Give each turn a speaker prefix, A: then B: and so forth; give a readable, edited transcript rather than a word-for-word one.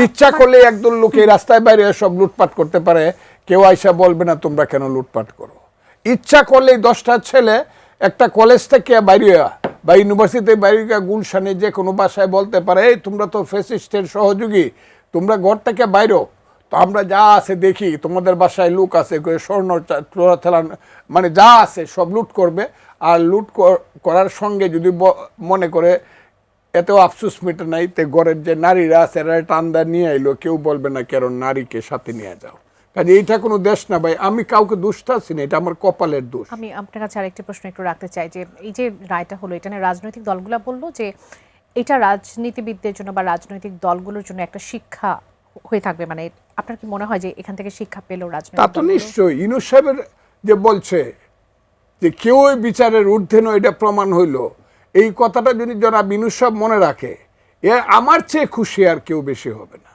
A: ইচ্ছা করলে একদল লোক এই রাস্তায় বাইরে সব লুটপাট করতে পারে, কেউ আইসা বলবে না তোমরা কেন লুটপাট করো। ইচ্ছা করলেই 10টা ছেলে একটা কলেজ থেকে বাইরে বা ইউনিভার্সিটি বাইরে গুলশানে যে কোনো বাসায় বলতে পারে এই তোমরা তো ফ্যাসিস্টের সহযোগী, তোমরা ঘর থেকে বাইরো, তো আমরা যা আছে দেখি তোমাদের বাসায় লোক আছে স্বর্ণ থেলা মানে যা আছে সব লুট করবে। আর লুট করার সঙ্গে যদি মনে করে এতেও আফসোস মেটে নাই, তে ঘরের যে নারীরা আছে এরা টান্দা নিয়ে আইলো, কেউ বলবে না কারণ নারীকে সাথে নিয়ে যাও। কাজে এইটা কোনো দেশ না ভাই, আমি কাউকে দোষ চাচ্ছি না, এটা আমার কপালের দোষ।
B: আমি আপনার কাছে আরেকটি প্রশ্ন একটু রাখতে চাই যে এই যে রায়টা হলো, এটা নিয়ে রাজনৈতিক দলগুলো বললো যে এটা রাজনীতিবিদদের জন্য বা রাজনৈতিক দলগুলোর জন্য একটা শিক্ষা হয়ে থাকবে, মানে আপনার কি মনে হয় যে এখান থেকে শিক্ষা পেল
A: তা
B: রাজনৈতিক
A: তো নিশ্চয়ই। ইউনূস সাহেবের যে বলছে যে কেউ বিচারের ঊর্ধ্বে নয়, এটা প্রমাণ হইল, এই কথাটা যদি জনাব ইউনূস সাহেব মনে রাখে, আমার চেয়ে খুশি আর কেউ বেশি হবে না।